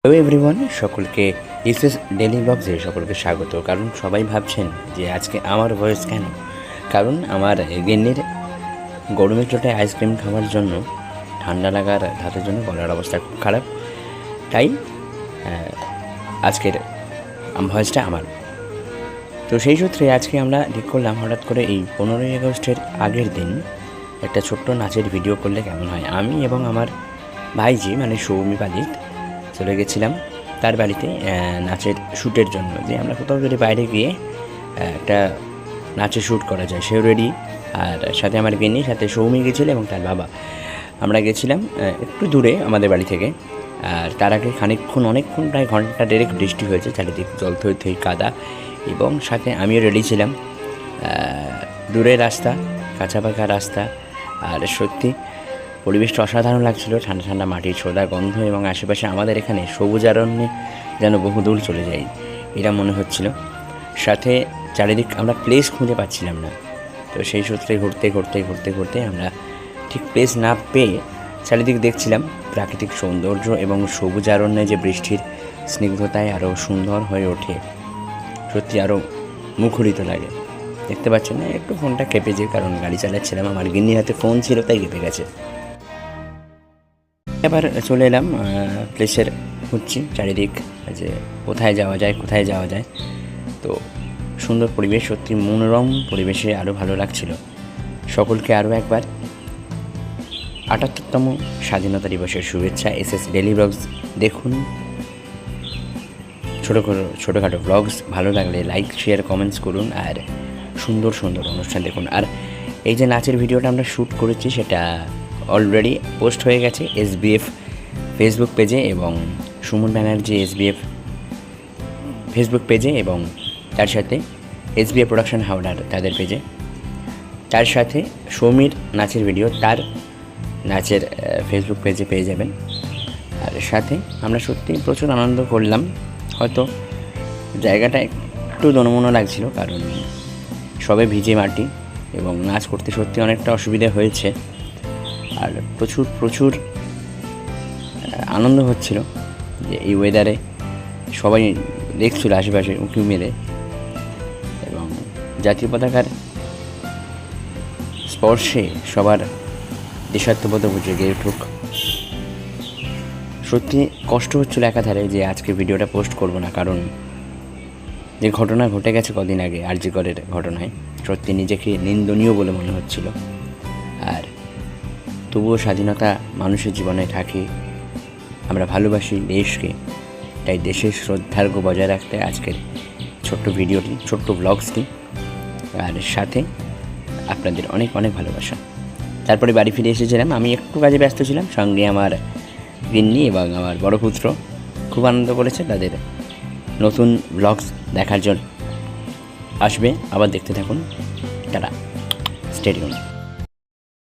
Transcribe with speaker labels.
Speaker 1: Hello everyone, সকলকে SS daily ব্লগসে সকলকে স্বাগত। কারণ সবাই ভাবছেন যে আজকে আমার ভয়েস কেন, কারণ আমার গেন্নির গরমের চোটে আইসক্রিম খাওয়ার জন্য ঠান্ডা লাগার ধাতের জন্য গলার অবস্থা খুব খারাপ, তাই আজকের ভয়েসটা আমার। তো সেই সূত্রে আজকে আমরা ঠিক করলাম হঠাৎ করে এই 15ই আগস্টের আগের দিন একটা ছোট্ট নাচের ভিডিও করলে কেমন হয়। আমি এবং আমার ভাইজি মানে সৌমি পালিত চলে গেছিলাম তার বাড়িতে নাচের শ্যুটের জন্য, যে আমরা কোথাও যদি বাইরে গিয়ে একটা নাচের শ্যুট করা যায়। সেও রেডি, আর সাথে আমার গেনি, সাথে সৌমি গেছিলো এবং তার বাবা। আমরা গেছিলাম একটু দূরে আমাদের বাড়ি থেকে। আর তার আগে অনেকক্ষণ প্রায় ঘন্টা দেড়েক বৃষ্টি হয়েছে, চারিদিক জল থই থই কাদা, এবং সাথে আমিও রেডি ছিলাম। দূরের রাস্তা, কাঁচা পাকা রাস্তা, আর সত্যি পরিবেশটা অসাধারণ লাগছিল। ঠান্ডা ঠান্ডা মাটির ছোদা গন্ধ, এবং আশেপাশে আমাদের এখানে সবুজারণ্যে যেন বহুদূর চলে যাই এটা মনে হচ্ছিল। সাথে চারিদিক আমরা প্লেস খুঁজে পাচ্ছিলাম না, তো সেই সূত্রে ঘুরতে আমরা ঠিক প্লেস না পেয়ে চারিদিক দেখছিলাম প্রাকৃতিক সৌন্দর্য, এবং সবুজারণ্যে যে বৃষ্টির স্নিগ্ধতায় আরও সুন্দর হয়ে ওঠে, সত্যি আরও মুখরিত লাগে। দেখতে পাচ্ছেন না, একটু ফোনটা কেঁপেছে, কারণ গাড়ি চালাচ্ছিলাম, আমার গিন্নির হাতে ফোন ছিল তাই কেঁপে গেছে। এবার চলে এলাম প্লেসের খুঁজছি চারিদিক, যে কোথায় যাওয়া যায়। তো সুন্দর পরিবেশ, সত্যি মনোরম পরিবেশে আরও ভালো লাগছিল। সকলকে আরও একবার ৭৮তম স্বাধীনতা দিবসের শুভেচ্ছা। এসএস ডেলি ব্লগস দেখুন, ছোটোখাটো ব্লগস ভালো লাগলে লাইক শেয়ার কমেন্টস করুন, আর সুন্দর অনুষ্ঠান দেখুন। আর এই যে নাচের ভিডিওটা আমরা শ্যুট করেছি সেটা অলরেডি পোস্ট হয়ে গেছে এসবিএফ ফেসবুক পেজে, এবং সুমন ব্যানার্জি এসবিএফ ফেসবুক পেজে, এবং তার সাথে এসবিএফ প্রোডাকশন হাওড়ার তাদের পেজে। তার সাথে সৌমির নাচের ভিডিও তার নাচের ফেসবুক পেজে পেয়ে যাবেন। আর সাথে আমরা সত্যি প্রচুর আনন্দ করলাম। হয়তো জায়গাটা একটু দনমনো লাগছিল, কারণ সবে ভিজে মাটি, এবং নাচ করতে সত্যি অনেকটা অসুবিধা হয়েছে। আর প্রচুর আনন্দ হচ্ছিল যে এই ওয়েদারে সবাই দেখছিল আশেপাশে উঁকি মেরে, এবং জাতীয় পতাকার স্পর্শে সবার দেশাত্মবোধ বুঝে গিয়ে উঠুক। সত্যি কষ্ট হচ্ছিল একাধারে যে আজকে ভিডিওটা পোস্ট করব না, কারণ যে ঘটনা ঘটে গেছে কদিন আগে আরজি করের ঘটনায়, সত্যি নিজেকে নিন্দনীয় বলে মনে হচ্ছিল। আর তবুও স্বাধীনতা মানুষের জীবনে থাকে, আমরা ভালোবাসি দেশকে, তাই দেশের শ্রদ্ধার্ঘ্য বজায় রাখতে আজকের ছোট্ট ভিডিওটি, ছোট্ট ব্লগসটি, আর সাথে আপনাদের অনেক ভালোবাসা। তারপরে বাড়ি ফিরে এসেছিলাম, আমি একটু কাজে ব্যস্ত ছিলাম, সঙ্গে আমার গিন্নি এবং আমার বড় পুত্র খুব আনন্দ করেছে। তাদের নতুন ব্লগস দেখার জন্য আসবে, আবার দেখতে থাকুন। Tata, stay tuned.